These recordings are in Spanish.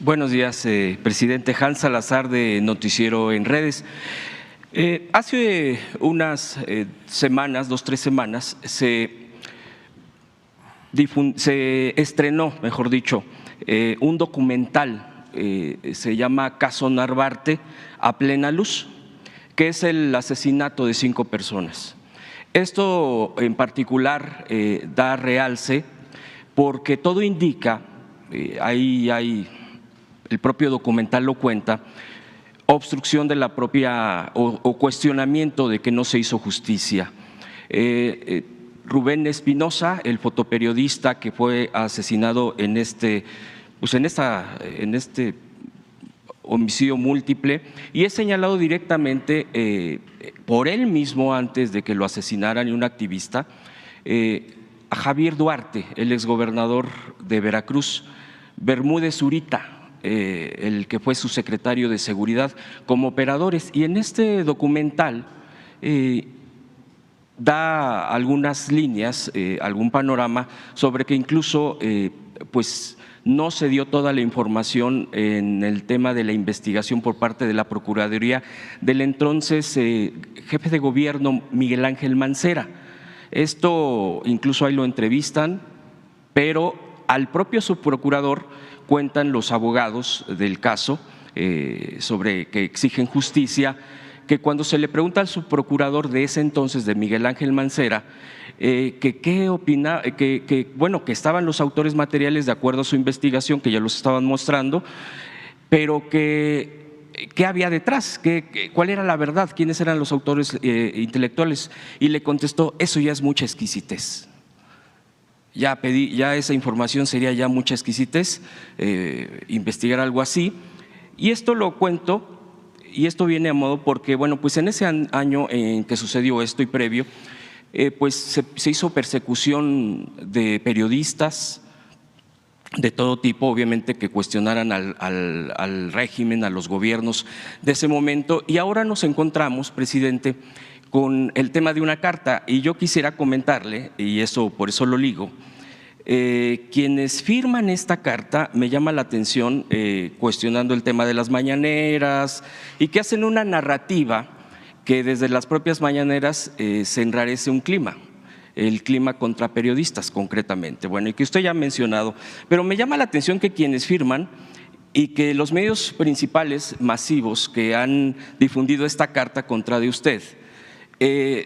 Buenos días, presidente. Hans Salazar, de Noticiero en Redes. Hace unas semanas, 2 o 3 semanas, se estrenó, mejor dicho, un documental, se llama Caso Narvarte a plena luz, que es el asesinato de 5 personas. Esto en particular da realce porque todo indica, el propio documental lo cuenta, obstrucción de la propia o cuestionamiento de que no se hizo justicia. Rubén Espinosa, el fotoperiodista que fue asesinado en este homicidio múltiple, y es señalado directamente por él mismo antes de que lo asesinaran, y un activista, a Javier Duarte, el exgobernador de Veracruz, Bermúdez Zurita, el que fue su secretario de Seguridad, como operadores. Y en este documental da algunas líneas, algún panorama sobre que incluso pues no se dio toda la información en el tema de la investigación por parte de la Procuraduría del entonces jefe de gobierno Miguel Ángel Mancera. Esto incluso ahí lo entrevistan, pero al propio subprocurador cuentan los abogados del caso sobre que exigen justicia, que cuando se le pregunta al subprocurador de ese entonces, de Miguel Ángel Mancera, que qué opina, que estaban los autores materiales de acuerdo a su investigación, que ya los estaban mostrando, pero que qué había detrás, cuál era la verdad, quiénes eran los autores intelectuales, y le contestó: eso ya es mucha exquisitez. Ya esa información sería ya mucha exquisitez, investigar algo así. Y esto lo cuento, y esto viene a modo porque, pues en ese año en que sucedió esto y previo, pues se hizo persecución de periodistas de todo tipo, obviamente, que cuestionaran al régimen, a los gobiernos de ese momento. Y ahora nos encontramos, presidente, con el tema de una carta, y yo quisiera comentarle, y eso por eso lo ligo, quienes firman esta carta, me llama la atención, cuestionando el tema de las mañaneras, y que hacen una narrativa que desde las propias mañaneras se enrarece un clima, el clima contra periodistas concretamente, y que usted ya ha mencionado, pero me llama la atención que quienes firman y que los medios principales masivos que han difundido esta carta contra de usted,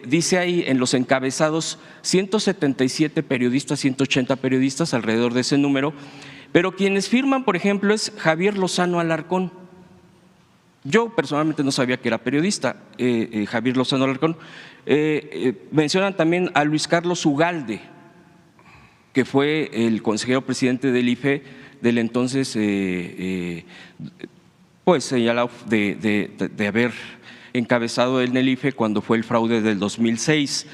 dice ahí en los encabezados 177 periodistas, 180 periodistas, alrededor de ese número, pero quienes firman, por ejemplo, es Javier Lozano Alarcón. Yo personalmente no sabía que era periodista, Javier Lozano Alarcón. Mencionan también a Luis Carlos Ugalde, que fue el consejero presidente del IFE del entonces, pues señalado de haber encabezado en el IFE cuando fue el fraude del 2006.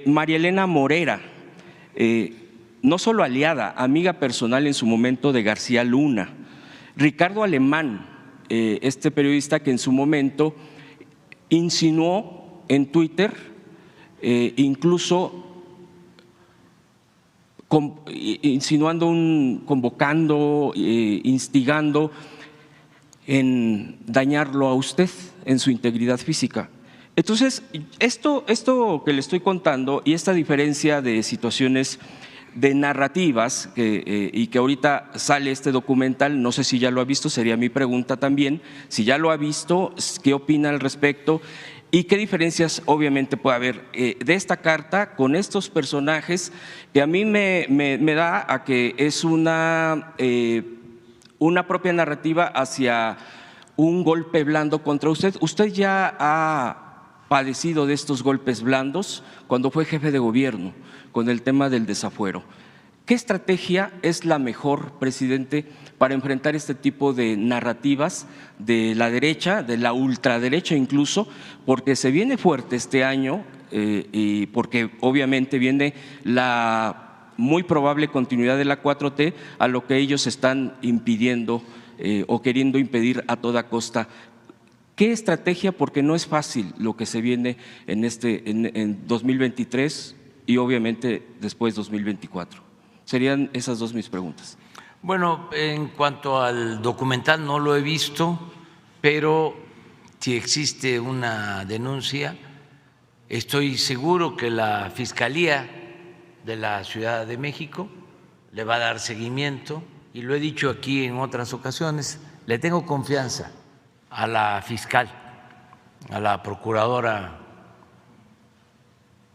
María Elena Morera, no solo aliada, amiga personal en su momento de García Luna. Ricardo Alemán, este periodista que en su momento insinuó en Twitter, incluso insinuando, convocando, instigando en dañarlo a usted en su integridad física. Entonces, esto que le estoy contando, y esta diferencia de situaciones de narrativas, y que ahorita sale este documental, no sé si ya lo ha visto, sería mi pregunta también, si ya lo ha visto, ¿qué opina al respecto? Y qué diferencias obviamente puede haber de esta carta con estos personajes, que a mí me da a que es una propia narrativa hacia un golpe blando contra usted. Usted ya ha padecido de estos golpes blandos cuando fue jefe de gobierno con el tema del desafuero. ¿Qué estrategia es la mejor, presidente, para enfrentar este tipo de narrativas de la derecha, de la ultraderecha incluso, porque se viene fuerte este año y porque obviamente viene la muy probable continuidad de la 4T, a lo que ellos están impidiendo o queriendo impedir a toda costa? ¿Qué estrategia? Porque no es fácil lo que se viene en 2023 y obviamente después 2024. Serían esas dos mis preguntas. Bueno, en cuanto al documental no lo he visto, pero si existe una denuncia, estoy seguro que la Fiscalía de la Ciudad de México le va a dar seguimiento, y lo he dicho aquí en otras ocasiones, le tengo confianza a la fiscal, a la procuradora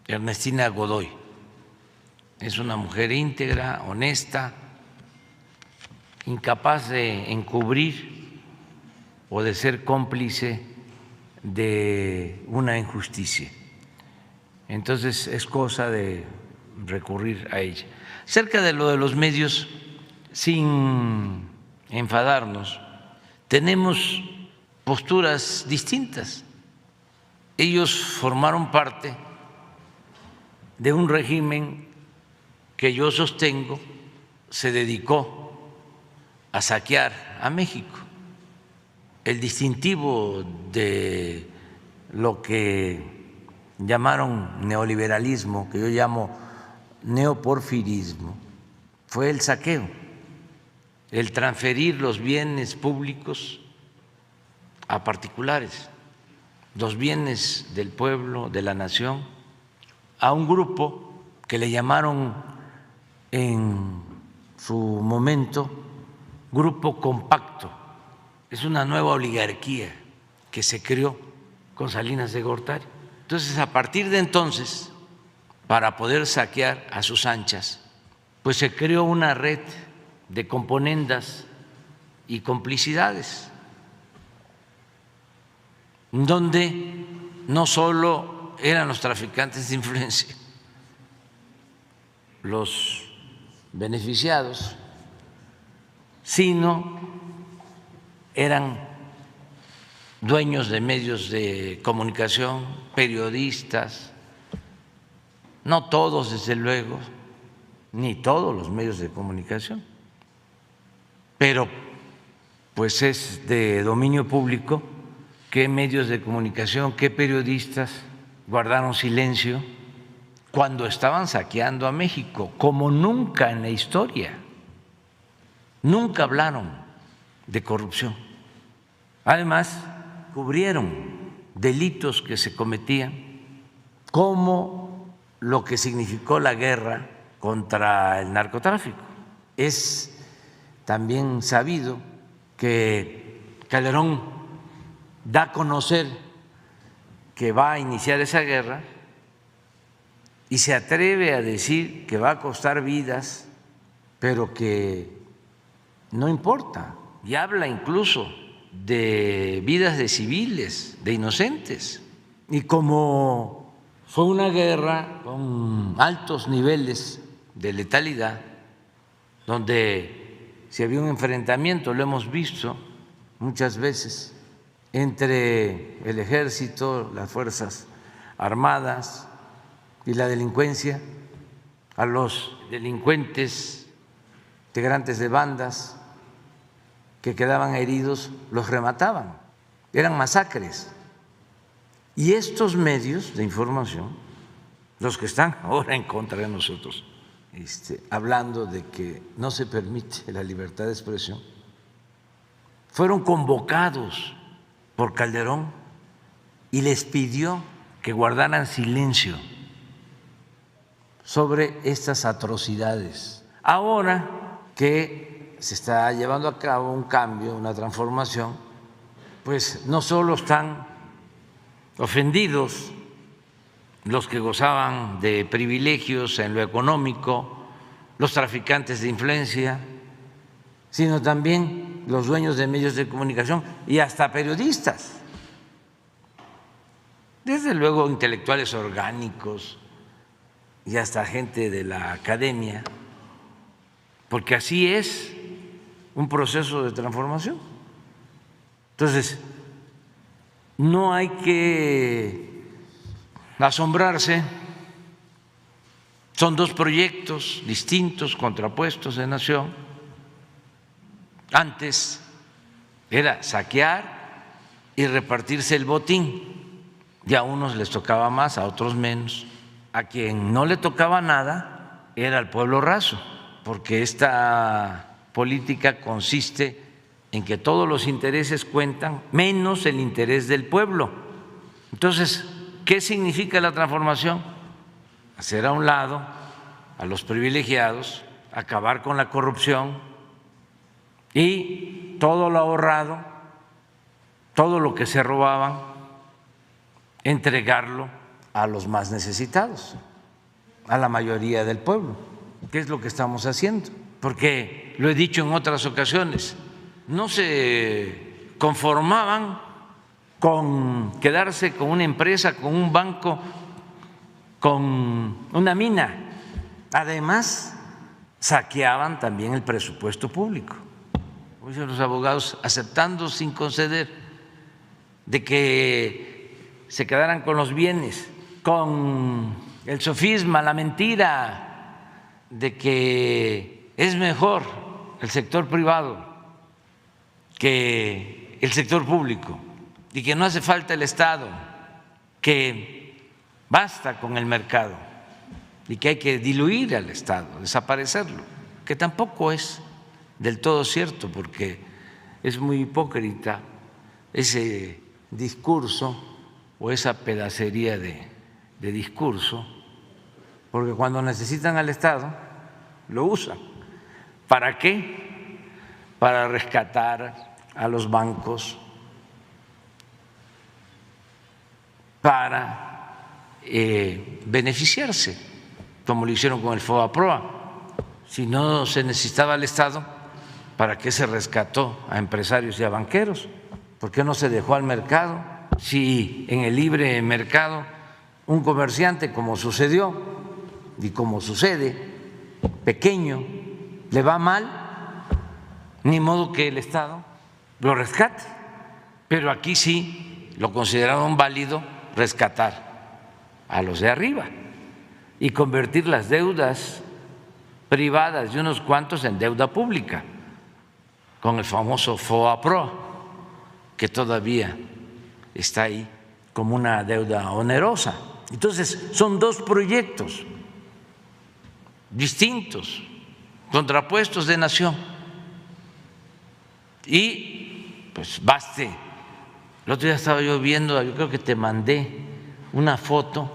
Ernestina Godoy. Es una mujer íntegra, honesta, incapaz de encubrir o de ser cómplice de una injusticia. Entonces es cosa de recurrir a ella. Cerca de lo de los medios, sin enfadarnos, tenemos posturas distintas. Ellos formaron parte de un régimen que yo sostengo se dedicó a saquear a México. El distintivo de lo que llamaron neoliberalismo, que yo llamo neoporfirismo, fue el saqueo, el transferir los bienes públicos a particulares, los bienes del pueblo, de la nación, a un grupo que le llamaron en su momento grupo compacto. Es una nueva oligarquía que se creó con Salinas de Gortari. Entonces, a partir de entonces, para poder saquear a sus anchas, pues se creó una red de componendas y complicidades, donde no solo eran los traficantes de influencia los beneficiados, sino eran dueños de medios de comunicación, periodistas, no todos desde luego, ni todos los medios de comunicación, pero pues es de dominio público qué medios de comunicación, qué periodistas guardaron silencio cuando estaban saqueando a México, como nunca en la historia. Nunca hablaron de corrupción. Además, cubrieron delitos que se cometían, como lo que significó la guerra contra el narcotráfico. Es también sabido que Calderón da a conocer que va a iniciar esa guerra y se atreve a decir que va a costar vidas, pero que no importa, y habla incluso de vidas de civiles, de inocentes. Y como fue una guerra con altos niveles de letalidad, donde si había un enfrentamiento, lo hemos visto muchas veces, entre el ejército, las fuerzas armadas y la delincuencia, a los delincuentes, integrantes de bandas que quedaban heridos, los remataban, eran masacres. Y estos medios de información, los que están ahora en contra de nosotros, hablando de que no se permite la libertad de expresión, fueron convocados por Calderón y les pidió que guardaran silencio sobre estas atrocidades. Ahora que se está llevando a cabo un cambio, una transformación, pues no solo están ofendidos los que gozaban de privilegios en lo económico, los traficantes de influencia, sino también los dueños de medios de comunicación y hasta periodistas, desde luego intelectuales orgánicos y hasta gente de la academia, porque así es un proceso de transformación. Entonces, no hay que asombrarse, son dos proyectos distintos, contrapuestos de nación. Antes era saquear y repartirse el botín, y a unos les tocaba más, a otros menos. A quien no le tocaba nada era al pueblo raso, porque esta política consiste en que todos los intereses cuentan, menos el interés del pueblo. Entonces, ¿qué significa la transformación? Hacer a un lado a los privilegiados, acabar con la corrupción y todo lo ahorrado, todo lo que se robaban, entregarlo a los más necesitados, a la mayoría del pueblo. ¿Qué es lo que estamos haciendo? Porque lo he dicho en otras ocasiones, no se conformaban con quedarse con una empresa, con un banco, con una mina. Además, saqueaban también el presupuesto público. Dicen los abogados, aceptando sin conceder de que se quedaran con los bienes, con el sofisma, la mentira de que es mejor el sector privado que el sector público y que no hace falta el Estado, que basta con el mercado y que hay que diluir al Estado, desaparecerlo, que tampoco es del todo cierto, porque es muy hipócrita ese discurso o esa pedacería de discurso, porque cuando necesitan al Estado lo usan. ¿Para qué? Para rescatar a los bancos, para beneficiarse, como lo hicieron con el FOBAPROA. Si no se necesitaba el Estado, ¿para qué se rescató a empresarios y a banqueros? ¿Por qué no se dejó al mercado? Si en el libre mercado un comerciante, como sucedió y como sucede, pequeño, le va mal, ni modo que el Estado lo rescate. Pero aquí sí lo consideraron válido rescatar a los de arriba y convertir las deudas privadas de unos cuantos en deuda pública, con el famoso FOBAPROA, que todavía está ahí como una deuda onerosa. Entonces, son dos proyectos distintos, contrapuestos de nación. Y pues baste. El otro día estaba yo viendo, yo creo que te mandé una foto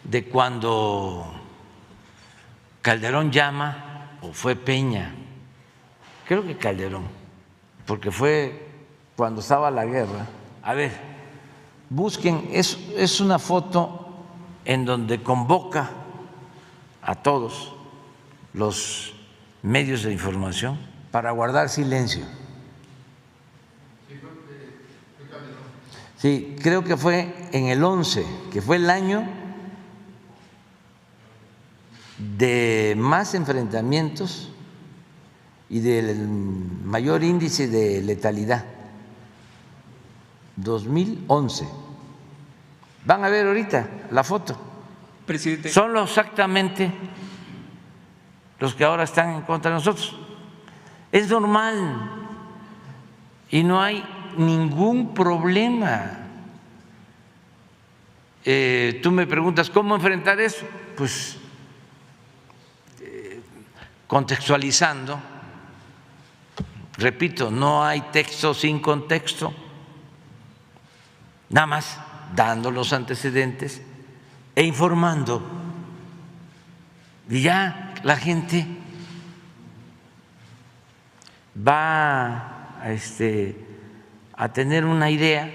de cuando Calderón llama, o fue Peña, creo que Calderón, porque fue cuando estaba la guerra. A ver, busquen, es una foto en donde convoca a todos los medios de información para guardar silencio. Sí, creo que fue en el 11, que fue el año de más enfrentamientos y del mayor índice de letalidad, 2011. Van a ver ahorita la foto. Presidente. Son exactamente los que ahora están en contra de nosotros. Es normal y no hay ningún problema. Tú me preguntas cómo enfrentar eso, pues contextualizando. Repito, no hay texto sin contexto, nada más dando los antecedentes e informando, y ya la gente va a tener una idea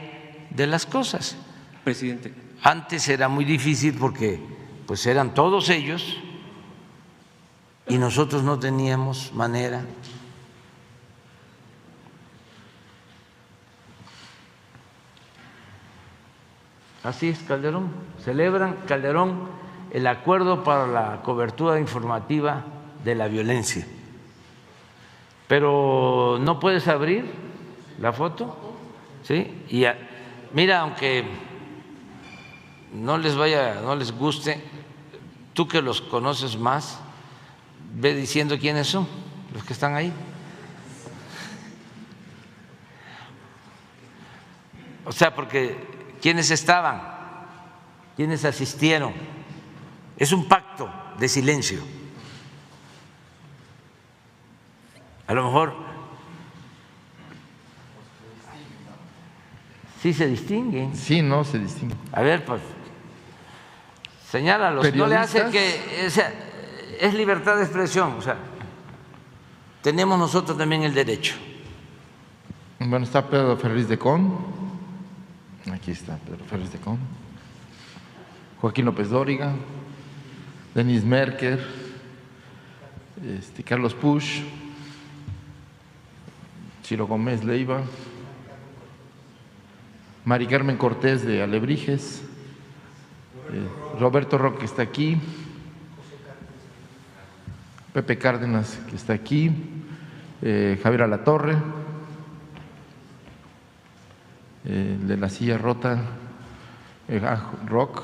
de las cosas. Presidente. Antes era muy difícil porque pues eran todos ellos y nosotros no teníamos manera. Así es, Calderón. Celebran, Calderón, el acuerdo para la cobertura informativa de la violencia. Pero no puedes abrir la foto, ¿sí? Y mira, aunque no les guste, tú que los conoces más, ve diciendo quiénes son los que están ahí. O sea, porque ¿quiénes estaban? ¿Quiénes asistieron? Es un pacto de silencio. sí se distinguen. Sí, no se distingue. A ver, pues, señálalos. No le hace que… O sea, es libertad de expresión. O sea, tenemos nosotros también el derecho. Bueno, está Pedro Ferriz de Con. Aquí está Pedro Ferriz de Con. Joaquín López Dóriga. Denis Merker. Carlos Pusch. Ciro Gómez Leiva. Mari Carmen Cortés de Alebrijes. Roberto Roque está aquí. Pepe Cárdenas, que está aquí. Javier Alatorre. De la silla rota. Rock.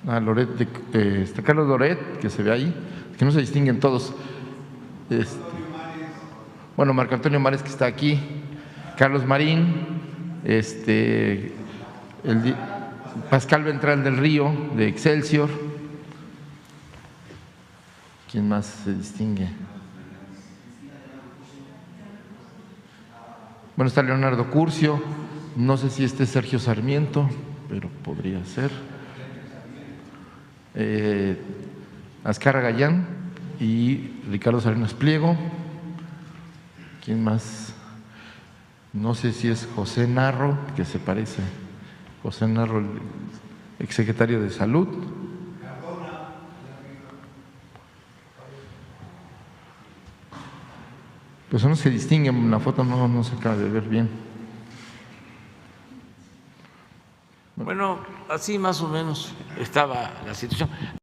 Loret está Carlos Loret, que se ve ahí, que no se distinguen todos. Bueno, Marco Antonio Mares, que está aquí. Carlos Marín. Pascal Ventral del Río, de Excelsior. ¿Quién más se distingue? Bueno, está Leonardo Curcio. No sé si este es Sergio Sarmiento, pero podría ser. Azcarra Gallán y Ricardo Salinas Pliego. ¿Quién más? No sé si es José Narro, que se parece. José Narro, el exsecretario de Salud. Pues no se distinguen, en la foto no se acaba de ver bien. Bueno, así más o menos estaba la situación.